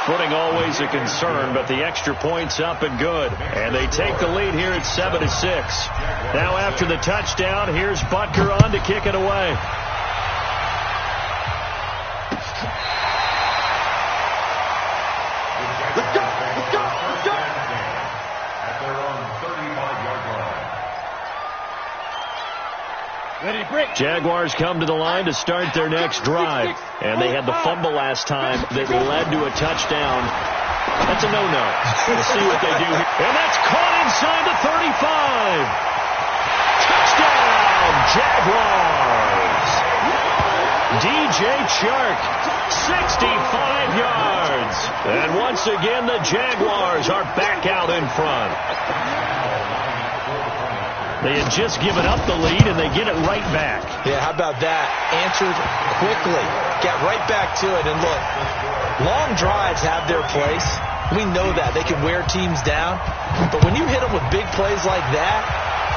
Footing always a concern, but the extra point's up and good. And they take the lead here at 7-6. Now after the touchdown, here's Butker on to kick it away. Let's go! Let's go! Let's go! At their own 35-yard line. Jaguars come to the line to start their next drive. And they had the fumble last time that led to a touchdown. That's a no-no. We'll see what they do here. And that's caught inside the 35. Touchdown, Jaguars. DJ Chark, 65 yards. And once again, the Jaguars are back out in front. They had just given up the lead, and they get it right back. Yeah, how about that? Answered quickly. Got right back to it. And look, long drives have their place. We know that. They can wear teams down. But when you hit them with big plays like that,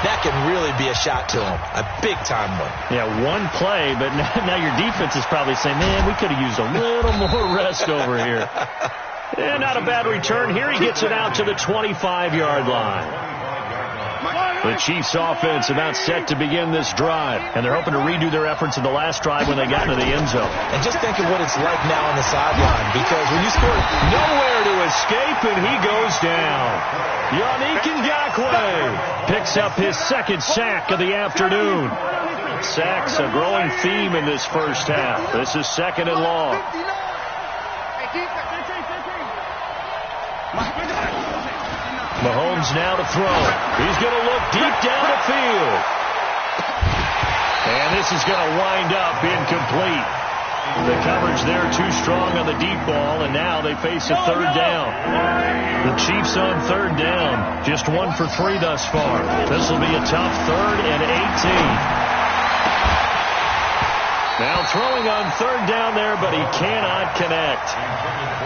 that can really be a shot to them. A big-time one. Yeah, one play, but now your defense is probably saying, man, we could have used a little more rest over here. And not a bad return. Here he gets it out to the 25-yard line. The Chiefs offense about set to begin this drive. And they're hoping to redo their efforts in the last drive when they got into the end zone. And just think of what it's like now on the sideline. Because when you score, nowhere to escape, and he goes down. Yannick Ngakoue picks up his second sack of the afternoon. Sacks a growing theme in this first half. This is second and long. Mahomes now to throw. He's going to look deep down the field. And this is going to wind up incomplete. The coverage there too strong on the deep ball, and now they face a third down. The Chiefs on third down. Just 1 for 3 thus far. This will be a tough 3rd and 18. Now throwing on third down there, but he cannot connect.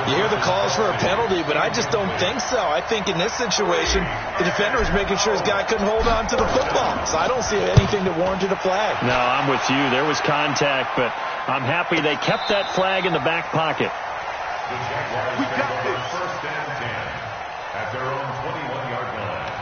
You hear the calls for a penalty, but I just don't think so. I think in this situation, the defender was making sure his guy couldn't hold on to the football. So I don't see anything that warranted a flag. No, I'm with you. There was contact, but I'm happy they kept that flag in the back pocket. We got this. First and 10 at their own 21-yard line.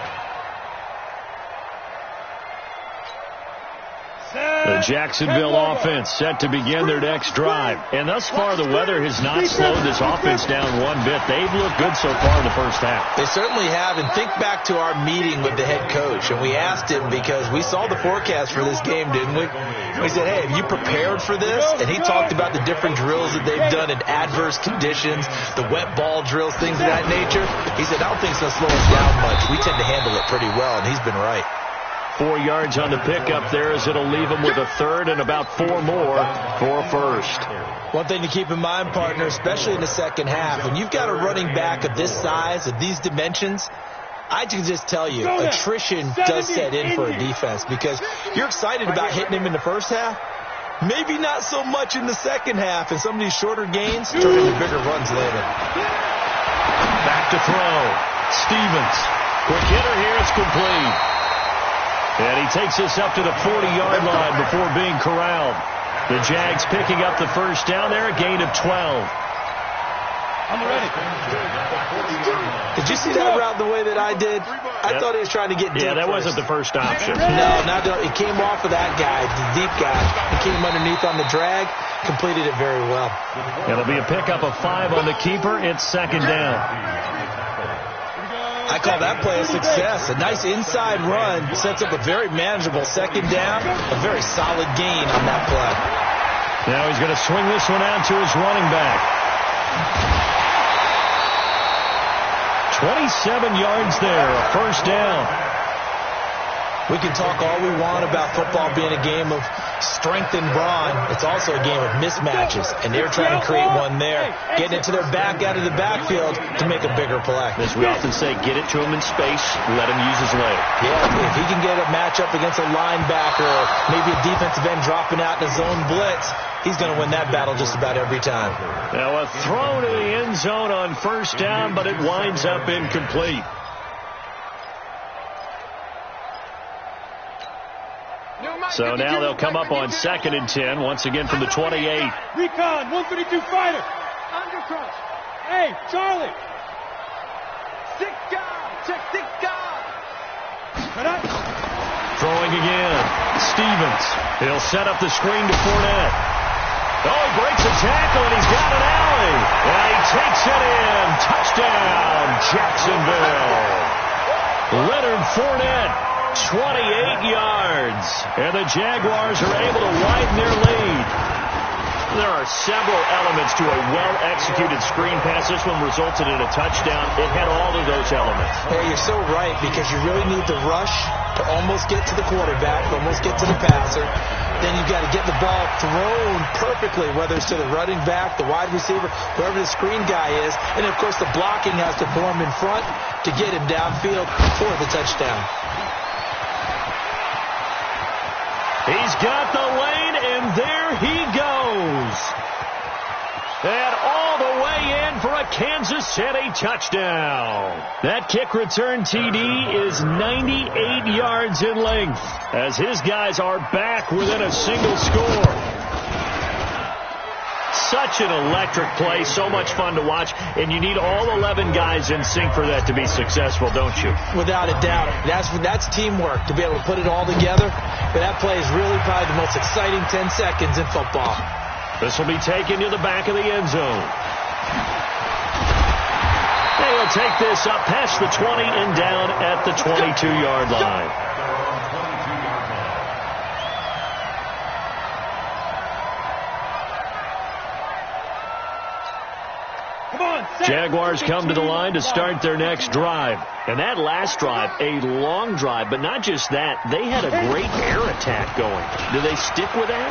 The Jacksonville offense set to begin their next drive. And thus far, the weather has not slowed this offense down one bit. They've looked good so far in the first half. They certainly have. And think back to our meeting with the head coach. And we asked him, because we saw the forecast for this game, didn't we? We said, hey, have you prepared for this? And he talked about the different drills that they've done in adverse conditions, the wet ball drills, things of that nature. He said, I don't think it's going to slow us down much. We tend to handle it pretty well, and he's been right. 4 yards on the pickup there, as it'll leave him with a third and about 4 more for a first. One thing to keep in mind, partner, especially in the second half, when you've got a running back of this size, of these dimensions, I can just tell you, attrition does set in for a defense, because you're excited about hitting him in the first half. Maybe not so much in the second half, and some of these shorter gains turn into bigger runs later. Back to throw. Stevens. Quick hitter here. It's complete. And he takes us up to the 40-yard line before being corralled. The Jags picking up the first down there, a gain of 12. I'm ready. Did you see that route the way that I did? I thought he was trying to get deep. Yeah, that wasn't the first option. No, he came off of that guy, the deep guy. He came underneath on the drag, completed it very well. It'll be a pickup of 5 on the keeper. It's second down. I call that play a success. A nice inside run sets up a very manageable second down, a very solid gain on that play. Now he's going to swing this one out to his running back. 27 yards there, a first down. We can talk all we want about football being a game of strength and brawn. It's also a game of mismatches, and they're trying to create one there, getting it to their back out of the backfield to make a bigger play. As we often say, get it to him in space, let him use his leg. Yeah, if he can get a matchup against a linebacker, or maybe a defensive end dropping out in a zone blitz, he's going to win that battle just about every time. Now a throw to the end zone on first down, but it winds up incomplete. So now they'll come up on 2nd and 10, once again from the 28. Recon, 132 fighter. Under crush. Hey, Charlie. Throwing again. Stevens. He'll set up the screen to Fournette. Oh, he breaks a tackle, and he's got an alley. And he takes it in. Touchdown, Jacksonville. Leonard Fournette, 28 yards. And the Jaguars are able to widen their lead. There are several elements to a well-executed screen pass. This one resulted in a touchdown. It had all of those elements. Hey, you're so right, because you really need the rush to almost get to the quarterback, almost get to the passer. Then you've got to get the ball thrown perfectly, whether it's to the running back, the wide receiver, whoever the screen guy is. And, of course, the blocking has to form in front to get him downfield for the touchdown. He's got the lane, and there he goes. And all the way in for a Kansas City touchdown. That kick return TD is 98 yards in length as his guys are back within a single score. Such an electric play, so much fun to watch, and you need all 11 guys in sync for that to be successful, don't you? Without a doubt. That's teamwork, to be able to put it all together. But that play is really probably the most exciting 10 seconds in football. This will be taken to the back of the end zone. They'll take this up past the 20 and down at the 22-yard line. Jaguars come to the line to start their next drive. And that last drive, a long drive, but not just that. They had a great air attack going. Do they stick with that?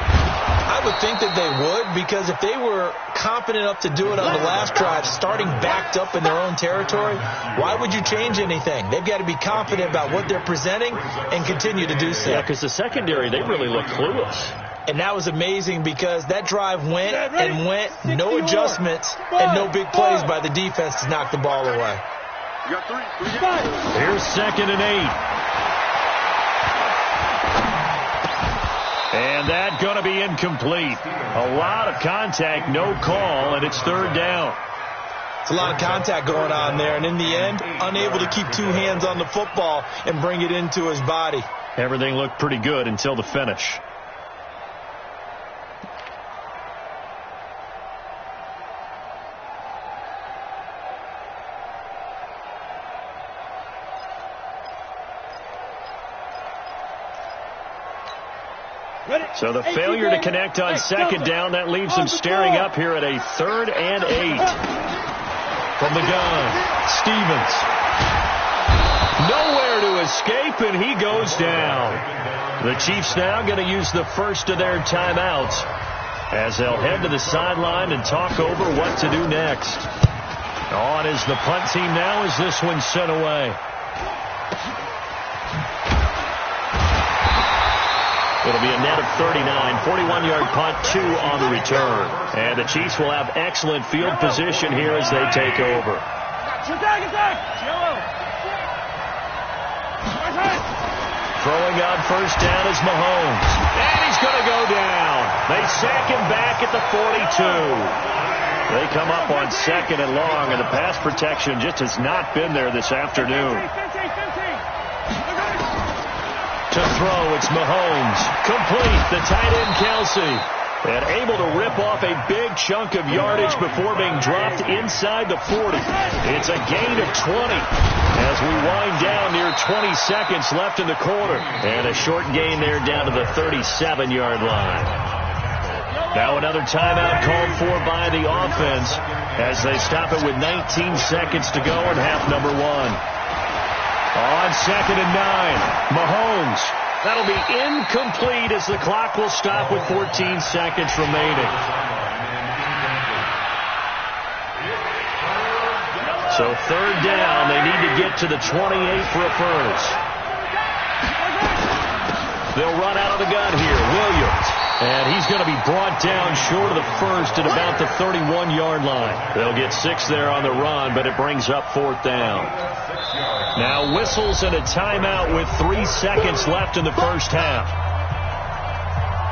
I would think that they would, because if they were confident enough to do it on the last drive, starting backed up in their own territory, why would you change anything? They've got to be confident about what they're presenting and continue to do so. Yeah, because the secondary, they really look clueless. And that was amazing, because that drive went and went, no adjustments, and no big plays by the defense to knock the ball away. Here's 2nd and 8. And that's going to be incomplete. A lot of contact, no call, and it's 3rd down. It's a lot of contact going on there, and in the end, unable to keep two hands on the football and bring it into his body. Everything looked pretty good until the finish. So the failure to connect on 2nd down, that leaves him staring up here at a 3rd and 8. From the gun, Stevens. Nowhere to escape, and he goes down. The Chiefs now going to use the first of their timeouts as they'll head to the sideline and talk over what to do next. On is the punt team now as this one's sent away. It'll be a net of 39, 41-yard punt, 2 on the return. And the Chiefs will have excellent field position here as they take over. Throwing on 1st down is Mahomes. And he's going to go down. They sack him back at the 42. They come up on 2nd and long, and the pass protection just has not been there this afternoon. To throw, it's Mahomes. Complete, the tight end Kelsey. And able to rip off a big chunk of yardage before being dropped inside the 40. It's a gain of 20 as we wind down near 20 seconds left in the quarter. And a short gain there down to the 37-yard line. Now another timeout called for by the offense as they stop it with 19 seconds to go in half number 1. On 2nd and 9, Mahomes. That'll be incomplete as the clock will stop with 14 seconds remaining. So 3rd down, they need to get to the 28 for a first. They'll run out of the gun here. Williams. And he's going to be brought down short of the first at about the 31-yard line. They'll get 6 there on the run, but it brings up 4th down. Now whistles and a timeout with 3 seconds left in the first half.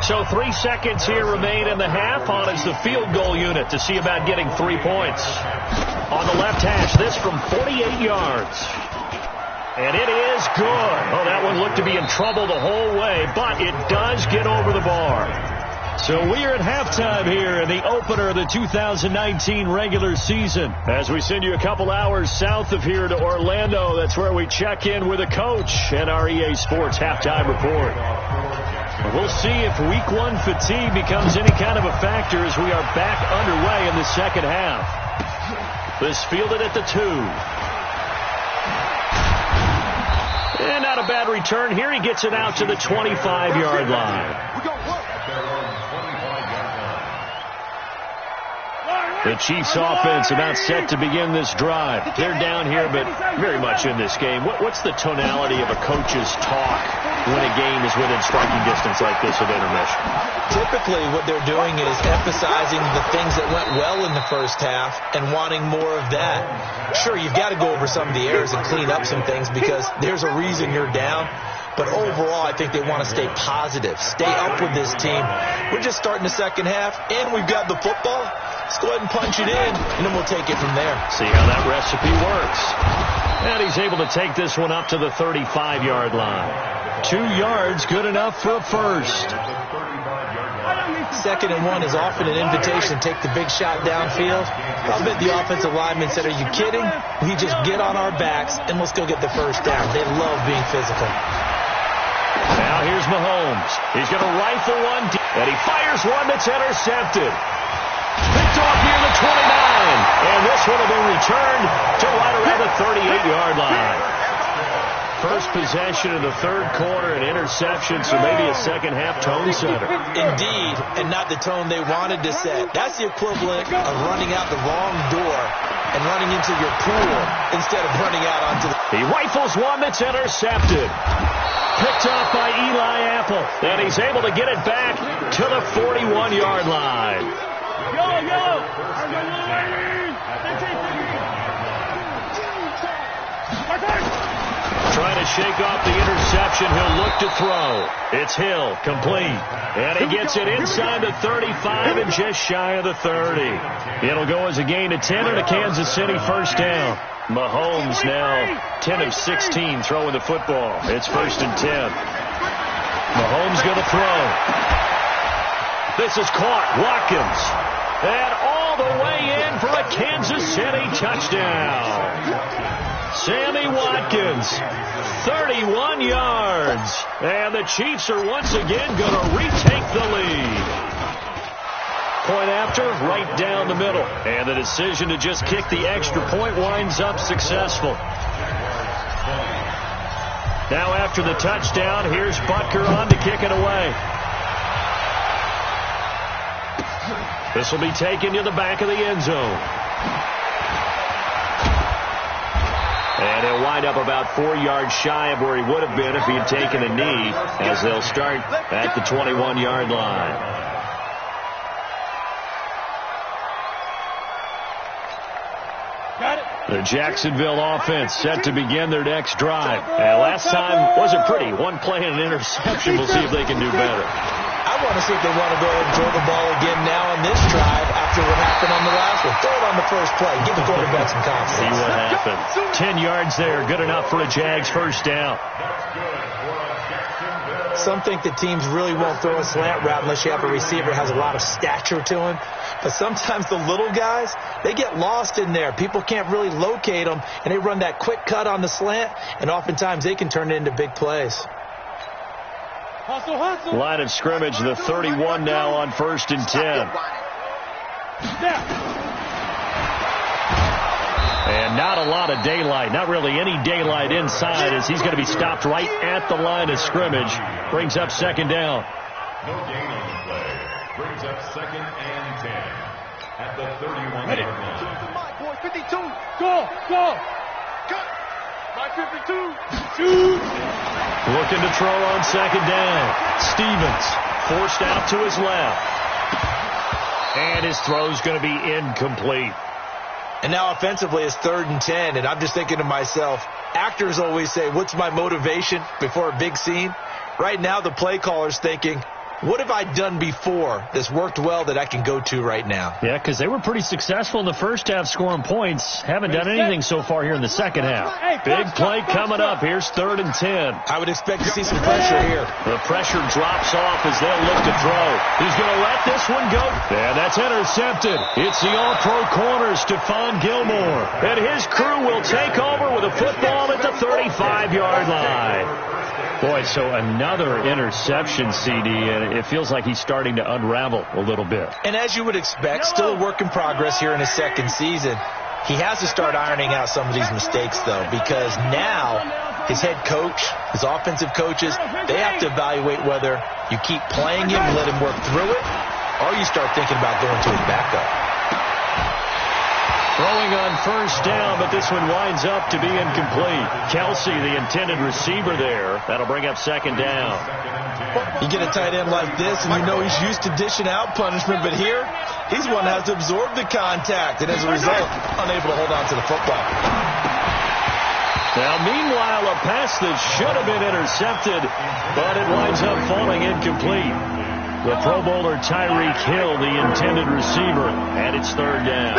So 3 seconds here remain in the half. On is the field goal unit to see about getting 3 points. on the left hash. This from 48 yards. And it is good. Oh, that one looked to be in trouble the whole way, but it does get over the bar. So we are at halftime here in the opener of the 2019 regular season. As we send you a couple hours south of here to Orlando, that's where we check in with a coach and our EA Sports halftime report. We'll see if week one fatigue becomes any kind of a factor as we are back underway in the second half. This fielded at the 2. And not a bad return here. He gets it out to the 25-yard line. The Chiefs offense about set to begin this drive. They're down here, but very much in this game. What's the tonality of a coach's talk when a game is within striking distance like this at intermission? Typically, what they're doing is emphasizing the things that went well in the first half and wanting more of that. Sure, you've got to go over some of the errors and clean up some things because there's a reason you're down. But overall, I think they want to stay positive, stay up with this team. We're just starting the second half, and we've got the football. Let's go ahead and punch it in, and then we'll take it from there. See how that recipe works. And he's able to take this one up to the 35-yard line. 2 yards, good enough for a first. 2nd and 1 is often an invitation to take the big shot downfield. I bet the offensive lineman said, are you kidding? We just get on our backs, and let's go get the first down. They love being physical. Now here's Mahomes. He's going to rifle one, and he fires one that's intercepted. Picked off near the 29, and this one will be returned to right around the 38-yard line. First possession of the third quarter, an interception, so maybe a second-half tone setter. Indeed, and not the tone they wanted to set. That's the equivalent of running out the wrong door and running into your pool instead of running out onto the... He rifles one that's intercepted. Picked off by Eli Apple, and he's able to get it back to the 41-yard line. Trying to shake off the interception. He'll look to throw. It's Hill, complete. And he gets it inside the 35 and just shy of the 30. It'll go as a gain of 10 and a Kansas City first down. Mahomes now 10 of 16 throwing the football. It's 1st and 10. Mahomes going to throw. This is caught. Watkins. And all the way in for a Kansas City touchdown. Sammy Watkins, 31 yards. And the Chiefs are once again going to retake the lead. Point after, right down the middle. And the decision to just kick the extra point winds up successful. Now after the touchdown, here's Butker on to kick it away. This will be taken to the back of the end zone. And he'll wind up about 4 yards shy of where he would have been if he had taken a knee, as they'll start at the 21-yard line. The Jacksonville offense set to begin their next drive. And last time wasn't pretty. One play and an interception. We'll see if they can do better. I want to see if they want to go ahead and throw the ball again now on this drive after what happened on the last one. Throw it on the first play. Give the quarterback some confidence. See what happens. 10 yards there. Good enough for a Jags first down. Some think that teams really won't throw a slant route unless you have a receiver that has a lot of stature to him. But sometimes the little guys, they get lost in there. People can't really locate them, and they run that quick cut on the slant, and oftentimes they can turn it into big plays. Line of scrimmage, the 31 now on 1st and 10. And not a lot of daylight, not really any daylight inside, as he's going to be stopped right at the line of scrimmage. Brings up 2nd down. No gain on the play. Brings up 2nd and 10 at the 31-yard line. 52. Go. My 52. Shoot. Looking to throw on 2nd down. Stevens forced out to his left. And his throw's going to be incomplete. And now offensively it's 3rd and 10, and I'm just thinking to myself, actors always say, what's my motivation before a big scene? Right now the play caller's thinking, what have I done before that's worked well that I can go to right now? Yeah, because they were pretty successful in the first half scoring points. Haven't done anything so far here in the second half. Big play coming up. Here's 3rd and 10. I would expect to see some pressure here. The pressure drops off as they'll look to throw. He's going to let this one go. And that's intercepted. It's the all-pro corner, Stephon Gilmore. And his crew will take over with a football at the 35-yard line. Boy, so another interception, CD, and it feels like he's starting to unravel a little bit. And as you would expect, still a work in progress here in his second season. He has to start ironing out some of these mistakes, though, because now his head coach, his offensive coaches, they have to evaluate whether you keep playing him, let him work through it, or you start thinking about going to his backup. Throwing on 1st down, but this one winds up to be incomplete. Kelsey, the intended receiver there. That'll bring up 2nd down. You get a tight end like this, and you know he's used to dishing out punishment, but here, he's one that has to absorb the contact, and as a result, unable to hold on to the football. Now, meanwhile, a pass that should have been intercepted, but it winds up falling incomplete. The Pro Bowler Tyreek Hill, the intended receiver, and it's 3rd down.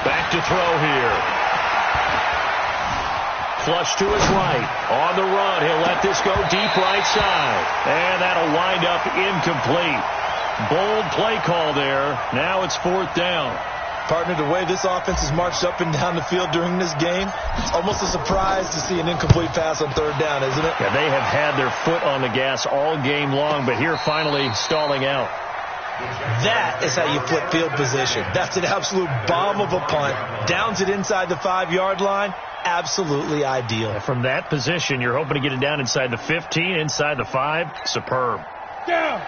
Back to throw here. Flush to his right. On the run, he'll let this go deep right side. And that'll wind up incomplete. Bold play call there. Now it's 4th down. Partner, the way this offense has marched up and down the field during this game, it's almost a surprise to see an incomplete pass on 3rd down, isn't it? Yeah, they have had their foot on the gas all game long, but here finally stalling out. That is how you flip field position. That's an absolute bomb of a punt. Downs it inside the 5-yard line. Absolutely ideal. From that position, you're hoping to get it down inside the 15, inside the 5. Superb.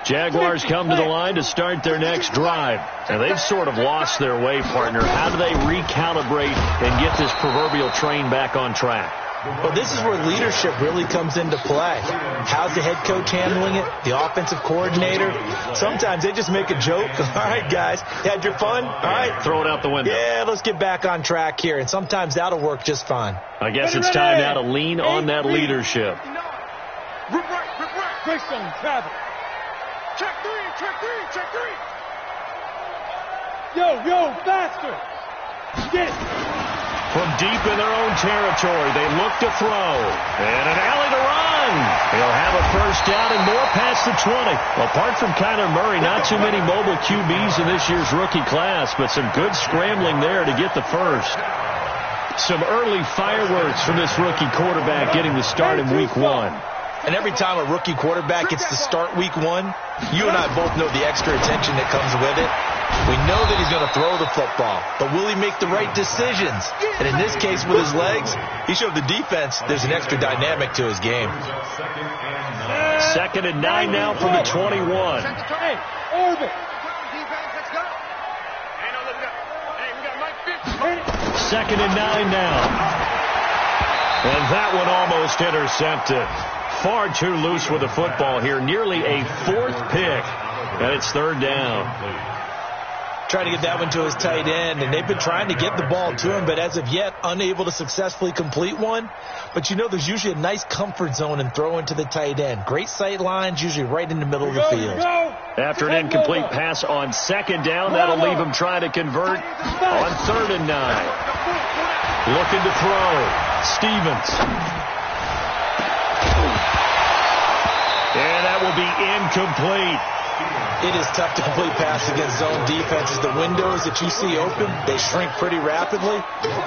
Jaguars come to the line to start their next drive. And they've sort of lost their way, partner. How do they recalibrate and get this proverbial train back on track? Well, this is where leadership really comes into play. How's the head coach handling it? The offensive coordinator? Sometimes they just make a joke. All right, guys, you had your fun? All right. Throw it out the window. Yeah, let's get back on track here. And sometimes that'll work just fine. I guess it's time now to lean on that leadership. Rip right. Greystone, travel. Check three. Yo, faster. Get it. From deep in their own territory, they look to throw. And an alley to run. He'll have a 1st down and more past the 20. Apart from Kyler Murray, not too many mobile QBs in this year's rookie class, but some good scrambling there to get the 1st. Some early fireworks from this rookie quarterback getting the start in week 1. And every time a rookie quarterback gets to start week 1, you and I both know the extra attention that comes with it. We know that he's going to throw the football, but will he make the right decisions? And in this case, with his legs, he showed the defense there's an extra dynamic to his game. 2nd and 9 now from the 21. Hey, orbit. 2nd and 9 now. And that one almost intercepted. Far too loose with the football here. Nearly a 4th pick. And it's 3rd down. Trying to get that one to his tight end, and they've been trying to get the ball to him, but as of yet, unable to successfully complete one. But you know there's usually a nice comfort zone in throwing to the tight end. Great sight lines, usually right in the middle of the field. After an incomplete pass on 2nd down, that'll leave him trying to convert on 3rd and 9. Looking to throw. Stevens. And that will be incomplete. It is tough to complete pass against zone defenses. The windows that you see open, they shrink pretty rapidly.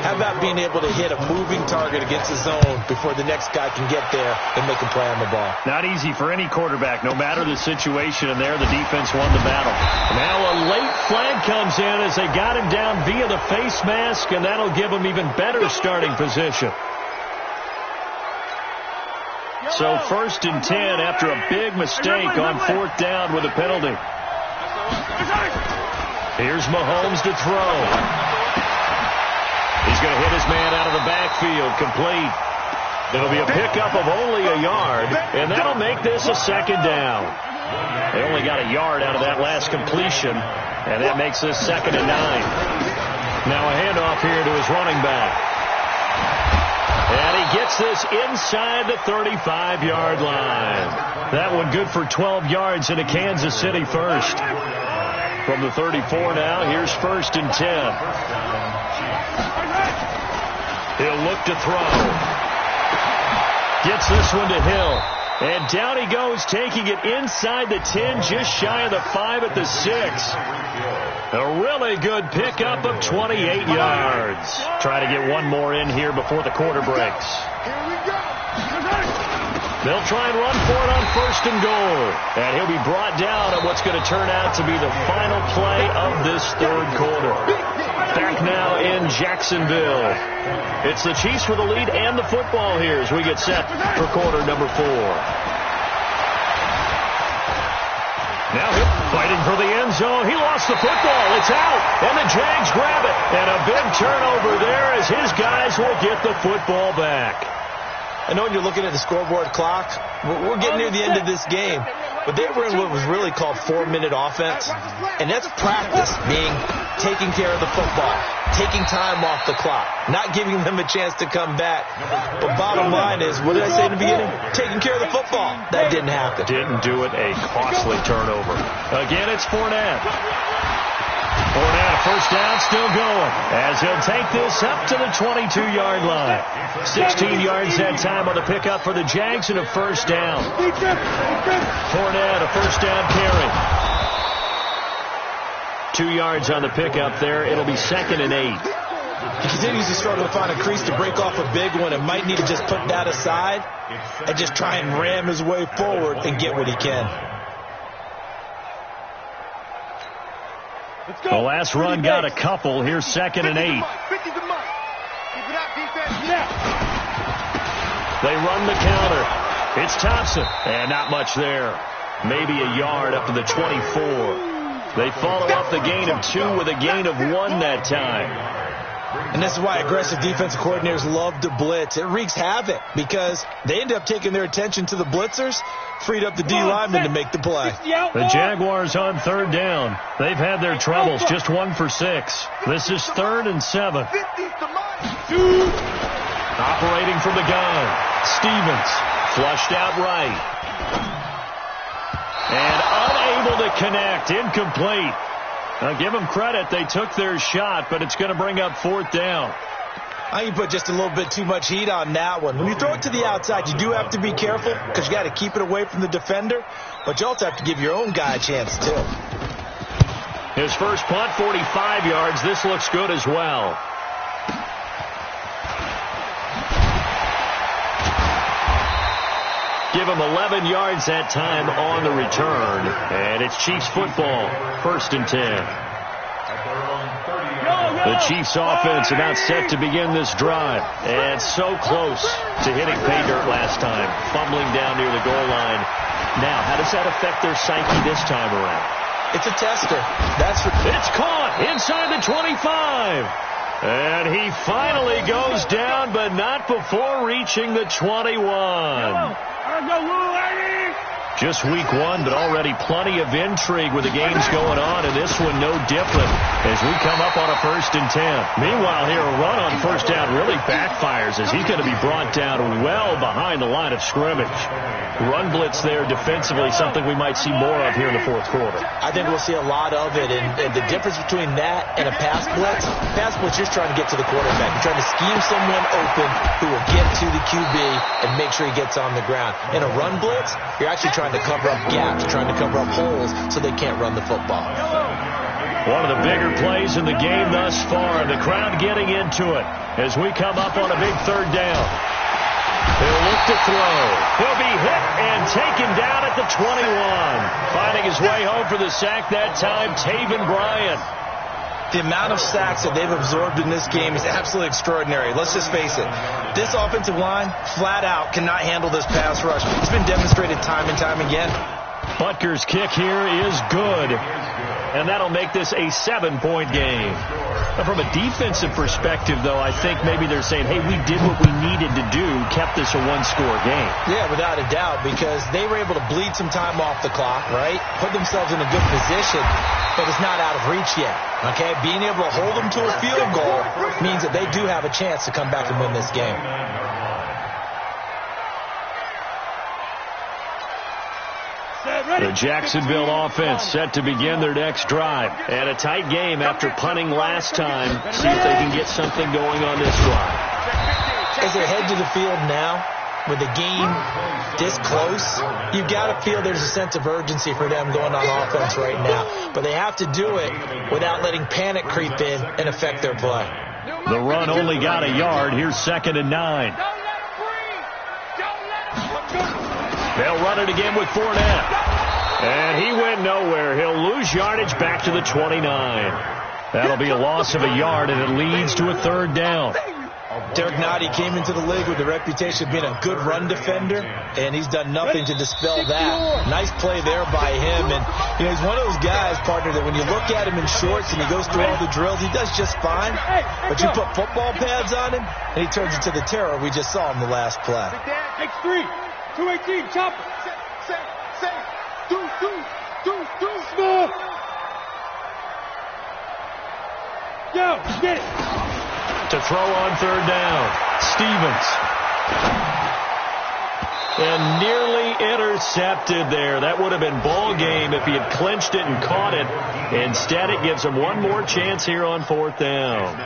How about being able to hit a moving target against the zone before the next guy can get there and make a play on the ball? Not easy for any quarterback, no matter the situation, and there the defense won the battle. Now a late flag comes in as they got him down via the face mask, and that'll give him even better starting position. So 1st and 10 after a big mistake on 4th down with a penalty. Here's Mahomes to throw. He's going to hit his man out of the backfield, complete. It'll be a pickup of only a yard, and that'll make this a 2nd down. They only got a yard out of that last completion, and that makes this 2nd and 9. Now a handoff here to his running back. And he gets this inside the 35-yard line. That one good for 12 yards into Kansas City first. From the 34 now, here's 1st and 10. He'll look to throw. Gets this one to Hill. And down he goes, taking it inside the 10, just shy of the 5 at the 6. A really good pickup of 28 yards. Try to get one more in here before the quarter breaks. They'll try and run for it on 1st and goal. And he'll be brought down on what's going to turn out to be the final play of this 3rd quarter. Back now in Jacksonville. It's the Chiefs with the lead and the football here as we get set for quarter number 4. Now he's fighting for the end zone. He lost the football. It's out. And the Jags grab it. And a big turnover there as his guys will get the football back. I know when you're looking at the scoreboard clock, we're getting near the end of this game. But they were in what was really called 4-minute offense. And that's practice, being taking care of the football, taking time off the clock, not giving them a chance to come back. But bottom line is, what did I say in the beginning? Taking care of the football. That didn't happen. Didn't do it. A costly turnover. Again, it's Fournette. Fournette, first down, still going, as he'll take this up to the 22-yard line. 16 yards that time on the pickup for the Jags and a first down. Fournette, a first down carry. 2 yards on the pickup there. It'll be 2nd and 8. He continues to struggle to find a crease to break off a big one and might need to just put that aside and just try and ram his way forward and get what he can. The last run got a couple. Here's 2nd and 8. They run the counter. It's Thompson. And not much there. Maybe a yard up to the 24. They follow up the gain of 2 with a gain of 1 that time. And this is why aggressive defensive coordinators love to blitz. It wreaks havoc because they end up taking their attention to the blitzers, freed up the D linemen to make the play. The Jaguars on 3rd down. They've had their troubles, just 1 for 6. This is 3rd and 7. Operating from the gun. Stevens flushed out right. And unable to connect. Incomplete. Now give them credit. They took their shot, but it's going to bring up 4th down. I think you put just a little bit too much heat on that one. When you throw it to the outside, you do have to be careful because you got to keep it away from the defender, but you also have to give your own guy a chance too. His first punt, 45 yards. This looks good as well. Give him 11 yards that time on the return. And it's Chiefs football. 1st and 10. The Chiefs offense about set to begin this drive. And so close to hitting pay dirt last time. Fumbling down near the goal line. Now, how does that affect their psyche this time around? It's a tester. It's caught inside the 25. And he finally goes down, but not before reaching the 21. Just week 1, but already plenty of intrigue with the games going on, and this one no different as we come up on a 1st and 10. Meanwhile, here a run on 1st down really backfires as he's going to be brought down well behind the line of scrimmage. Run blitz there defensively, something we might see more of here in the 4th quarter. I think we'll see a lot of it, and the difference between that and a pass blitz, you're trying to get to the quarterback. You're trying to scheme someone open who will get to the QB and make sure he gets on the ground. In a run blitz, you're actually trying to cover up gaps, trying to cover up holes so they can't run the football. One of the bigger plays in the game thus far, and the crowd getting into it as we come up on a big 3rd down. He'll look to throw. He'll be hit and taken down at the 21. Finding his way home for the sack that time, Taven Bryan. The amount of sacks that they've absorbed in this game is absolutely extraordinary. Let's just face it. This offensive line, flat out, cannot handle this pass rush. It's been demonstrated time and time again. Butker's kick here is good. And that'll make this a 7-point game. Now, from a defensive perspective, though, I think maybe they're saying, hey, we did what we needed to do, kept this a 1-score game. Yeah, without a doubt, because they were able to bleed some time off the clock, right? Put themselves in a good position, but it's not out of reach yet, okay? Being able to hold them to a field goal means that they do have a chance to come back and win this game. The Jacksonville offense set to begin their next drive. And a tight game after punting last time. See if they can get something going on this drive. As they head to the field now, with the game this close, you've got to feel there's a sense of urgency for them going on offense right now. But they have to do it without letting panic creep in and affect their play. The run only got a yard. Here's 2nd and 9. They'll run it again with Fournette. And he went nowhere. He'll lose yardage back to the 29. That'll be a loss of a yard, and it leads to a 3rd down. Derek Nottie came into the league with the reputation of being a good run defender, and he's done nothing to dispel that. Nice play there by him. And he's one of those guys, partner, that when you look at him in shorts and he goes through all the drills, he does just fine. But you put football pads on him, and he turns into the terror we just saw in the last play. X3, 218, chopper. Small. Yo, get it. To throw on 3rd down, Stevens. And nearly intercepted there. That would have been ball game if he had clinched it and caught it. Instead, it gives him one more chance here on 4th down.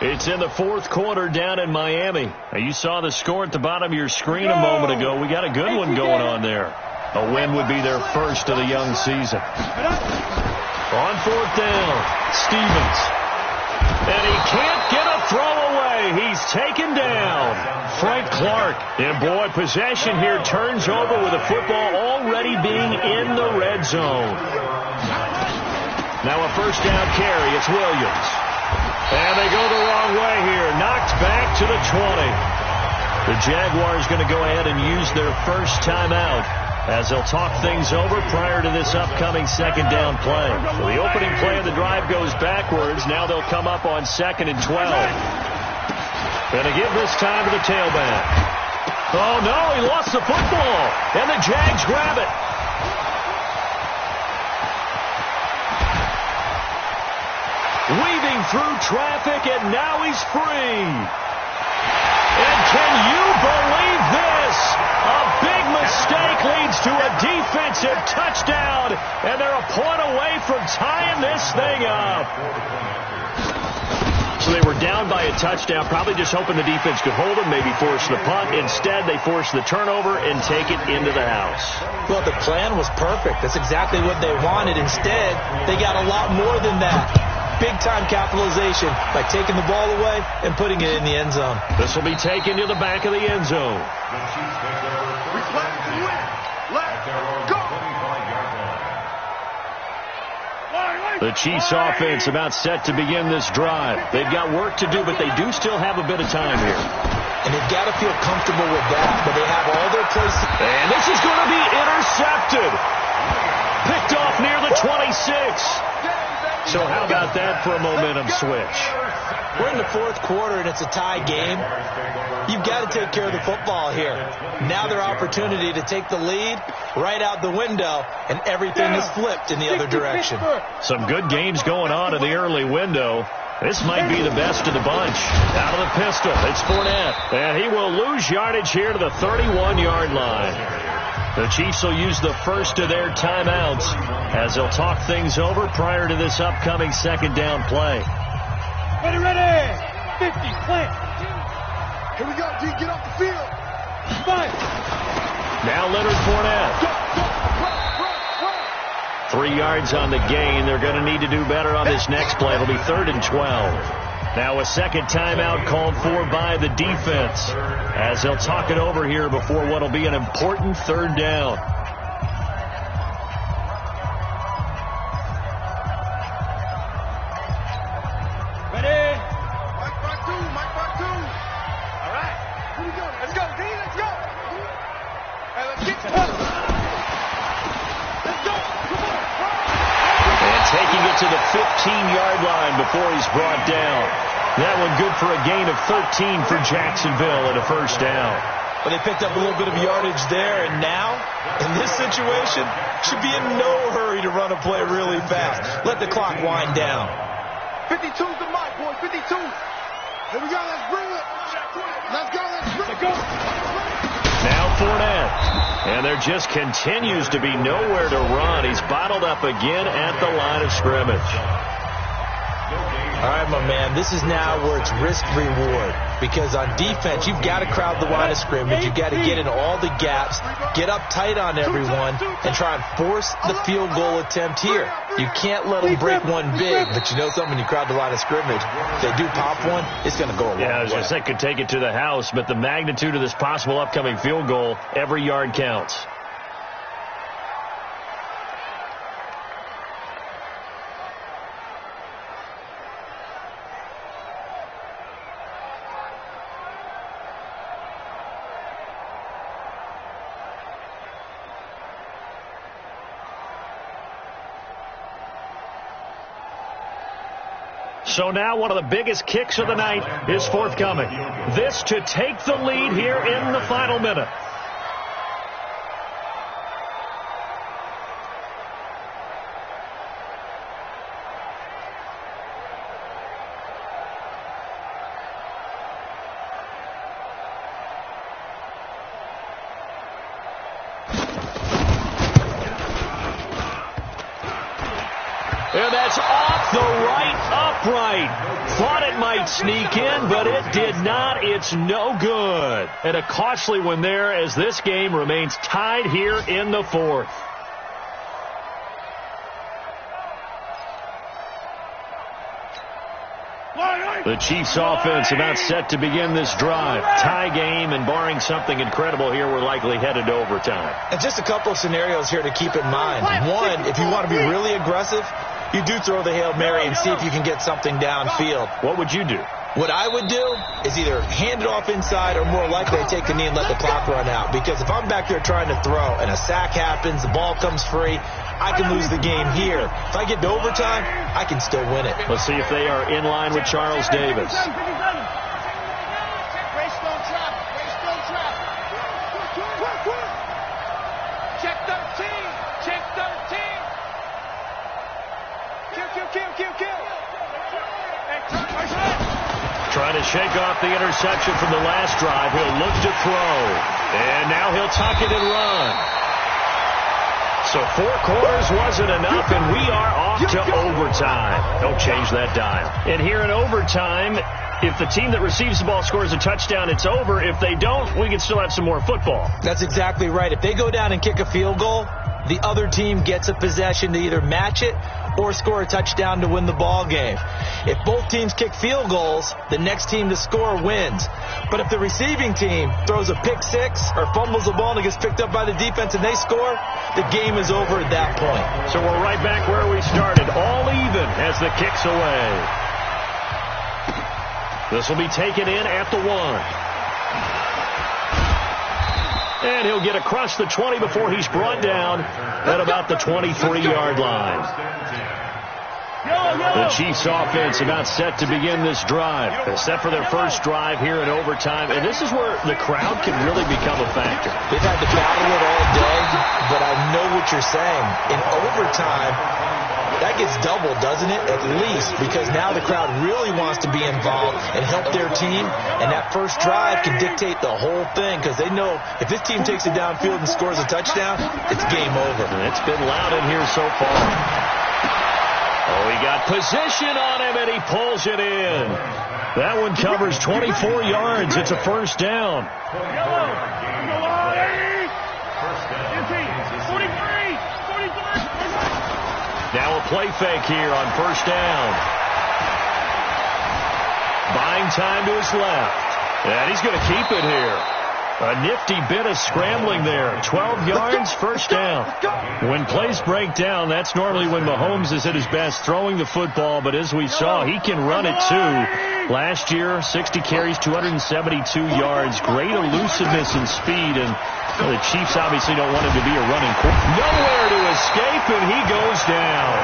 It's in the 4th quarter down in Miami. Now, you saw the score at the bottom of your screen a moment ago. We got a good one going on there. A win would be their first of the young season. On 4th down, Stevens. And he can't get a throw away. He's taken down. Frank Clark. And boy, possession here turns over with the football already being in the red zone. Now a 1st down carry. It's Williams. And they go the wrong way here. Knocked back to the 20. The Jaguars going to go ahead and use their first timeout as they'll talk things over prior to this upcoming 2nd down play. So the opening play of the drive goes backwards. Now they'll come up on 2nd and 12. Going to give this time to the tailback. Oh, no, he lost the football. And the Jags grab it. Weaving through traffic, and now he's free. And can you believe this? A big mistake leads to a defensive touchdown, and they're a point away from tying this thing up. So they were down by a touchdown, probably just hoping the defense could hold them, maybe force the punt. Instead, they force the turnover and take it into the house. Well, the plan was perfect. That's exactly what they wanted. Instead, they got a lot more than that. Big-time capitalization by taking the ball away and putting it in the end zone. This will be taken to the back of the end zone. The Chiefs offense about set to begin this drive. They've got work to do, but they do still have a bit of time here. And they've got to feel comfortable with that, but they have all their places. And this is going to be intercepted. Picked off near the 26. So how about that for a momentum switch? We're in the 4th quarter, and it's a tie game. You've got to take care of the football here. Now their opportunity to take the lead right out the window, and everything is flipped in the other direction. Some good games going on in the early window. This might be the best of the bunch. Out of the pistol, it's Fournette. And he will lose yardage here to the 31-yard line. The Chiefs will use the first of their timeouts as they'll talk things over prior to this upcoming 2nd down play. Ready. 50, plant. Here we go, D. Get off the field. 5. Now Leonard Fournette. Go. 3 yards on the gain. They're going to need to do better on this next play. It'll be 3rd and 12. Now a second timeout called for by the defense as they'll talk it over here before what will be an important 3rd down. Ready. Mike part two. All right. Here we go. Let's go, D. Let's go. Hey, let's get to it. Let's go. Come on. And taking it to the 15-yard line before he's brought down. That one good for a gain of 13 for Jacksonville and a 1st down. But they picked up a little bit of yardage there, and now, in this situation, should be in no hurry to run a play really fast. Let the clock wind down. 52's the mark, boys. 52. Here we go. Let's bring it. Let's go. Now Fournette. And there just continues to be nowhere to run. He's bottled up again at the line of scrimmage. All right, my man, this is now where it's risk-reward. Because on defense, you've got to crowd the line of scrimmage. You've got to get in all the gaps, get up tight on everyone, and try and force the field goal attempt here. You can't let them break one big, but you know something, when you crowd the line of scrimmage, if they do pop one, it's going to go a long way. Yeah, I was going to say could take it to the house, but the magnitude of this possible upcoming field goal, every yard counts. So now one of the biggest kicks of the night is forthcoming. This to take the lead here in the final minute. And that's off the right upright. Thought it might sneak in, but it did not. It's no good. And a costly one there as this game remains tied here in the fourth. The Chiefs offense about set to begin this drive. Tie game, and barring something incredible here, we're likely headed to overtime. And just a couple of scenarios here to keep in mind. One, if you want to be really aggressive, you do throw the Hail Mary and see if you can get something downfield. What would you do? What I would do is either hand it off inside or more likely take the knee and let the clock run out. Because if I'm back there trying to throw and a sack happens, the ball comes free, I can lose the game here. If I get to overtime, I can still win it. Let's see if they are in line with Charles Davis. Check 13. Check 13. Kill. Trying to shake off the interception from the last drive. He'll look to throw. And now he'll tuck it and run. So 4 quarters wasn't enough, and we are off to overtime. Don't change that dial. And here in overtime, if the team that receives the ball scores a touchdown, it's over. If they don't, we can still have some more football. That's exactly right. If they go down and kick a field goal, the other team gets a possession to either match it or score a touchdown to win the ball game. If both teams kick field goals, the next team to score wins. But if the receiving team throws a pick six or fumbles the ball and it gets picked up by the defense and they score, the game is over at that point. So we're right back where we started, all even as the kick's away. This will be taken in at the 1. And he'll get across the 20 before he's brought down at about the 23-yard line. The Chiefs offense about set to begin this drive. They're set for their first drive here in overtime. And this is where the crowd can really become a factor. They've had to battle it all day, but I know what you're saying. In overtime, that gets doubled, doesn't it? At least, because now the crowd really wants to be involved and help their team. And that first drive can dictate the whole thing because they know if this team takes it downfield and scores a touchdown, it's game over. And it's been loud in here so far. Oh, he got position on him, and he pulls it in. That one covers 24 yards. It's a first down. Now a play fake here on first down. Buying time to his left. And he's going to keep it here. A nifty bit of scrambling there. 12 yards, first down. When plays break down, that's normally when Mahomes is at his best throwing the football. But as we saw, he can run it too. Last year, 60 carries, 272 yards. Great elusiveness and speed. And the Chiefs obviously don't want him to be a running quarterback. Nowhere to escape, and he goes down.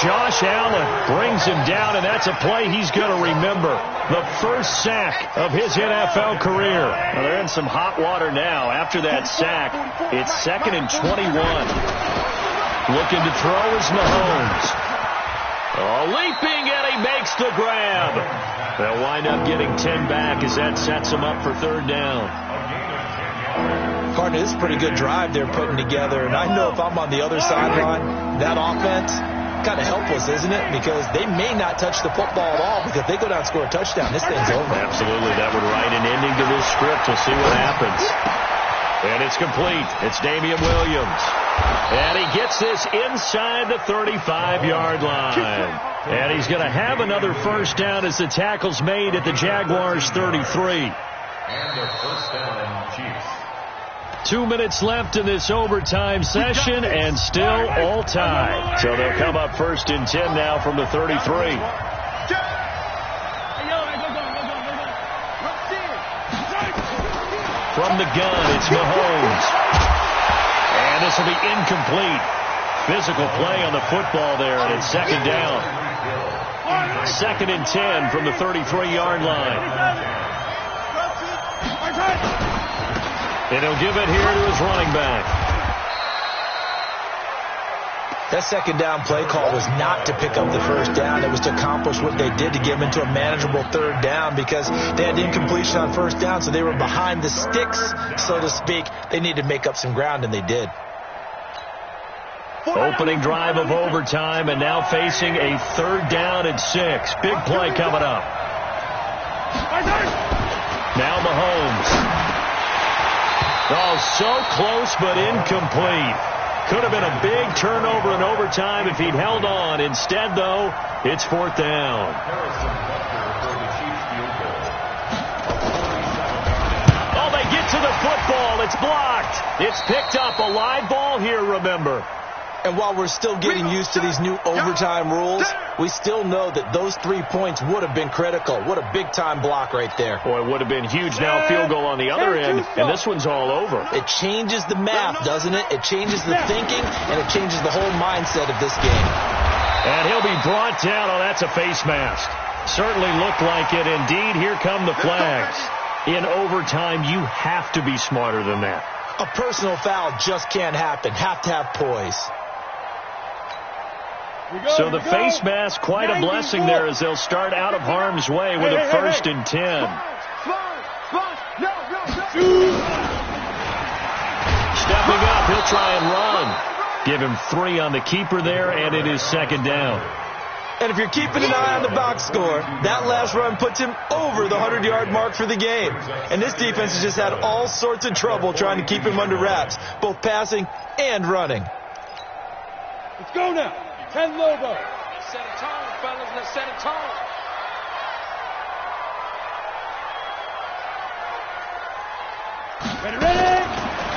Josh Allen brings him down, and that's a play he's going to remember. The first sack of his NFL career. Well, they're in some hot water now. After that sack, it's 2nd and 21. Looking to throw is Mahomes. Oh, leaping, and he makes the grab. They'll wind up getting 10 back as that sets him up for third down. Gardner, this is a pretty good drive they're putting together, and I know if I'm on the other sideline, that offense, kind of helpless, isn't it? Because they may not touch the football at all, because if they go down and score a touchdown, this thing's over. Absolutely. That would write an ending to this script. We'll see what happens. And it's complete. It's Damian Williams. And he gets this inside the 35-yard line. And he's going to have another first down as the tackle's made at the Jaguars' 33. And a first down, Chiefs. 2 minutes left in this overtime session, and still all tied. So they'll come up first and 10 now from the 33. From the gun, it's Mahomes. And this will be incomplete. Physical play on the football there, and it's second down. Second and 10 from the 33-yard line. And he'll give it here to his running back. That second down play call was not to pick up the first down. It was to accomplish what they did, to get them into a manageable third down, because they had incompletion on first down, so they were behind the sticks, so to speak. They needed to make up some ground, and they did. Opening drive of overtime, and now facing a third down and 6. Big play coming up. Now Mahomes. Oh, so close, but incomplete. Could have been a big turnover in overtime if he'd held on. Instead, though, it's fourth down. Oh, they get to the football. It's blocked. It's picked up. A live ball here, remember. And while we're still getting used to these new overtime rules, we still know that those 3 points would have been critical. What a big-time block right there. Boy, it would have been huge. Now field goal on the other end, and this one's all over. It changes the math, doesn't it? It changes the thinking, and it changes the whole mindset of this game. And he'll be brought down. Oh, that's a face mask. Certainly looked like it. Indeed, here come the flags. In overtime, you have to be smarter than that. A personal foul just can't happen. Have to have poise. So the face mask, quite a blessing there, as they'll start out of harm's way with a first and 10. Stepping up, he'll try and run. Give him 3 on the keeper there, and it is second down. And if you're keeping an eye on the box score, that last run puts him over the 100-yard mark for the game. And this defense has just had all sorts of trouble trying to keep him under wraps, both passing and running. Let's go now. 10 Lobo. Let's set a tone, fellas. Let's set a tone. Ready?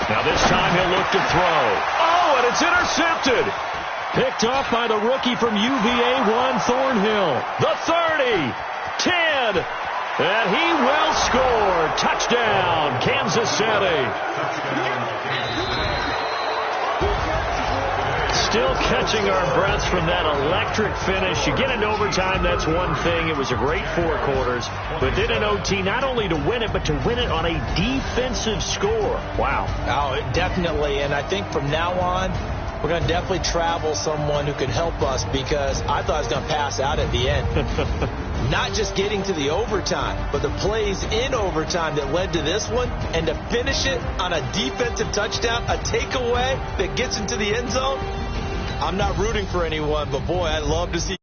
Now this time he'll look to throw. Oh, and it's intercepted. Picked off by the rookie from UVA, Juan Thornhill. The 30, 10, and he will score. Touchdown, Kansas City. Still catching our breaths from that electric finish. You get into overtime, that's one thing. It was a great 4 quarters. But then in OT, not only to win it, but to win it on a defensive score. Wow. Oh, definitely. And I think from now on, we're going to definitely travel someone who can help us, because I thought I was going to pass out at the end. Not just getting to the overtime, but the plays in overtime that led to this one, and to finish it on a defensive touchdown, a takeaway that gets into the end zone. I'm not rooting for anyone, but boy, I'd love to see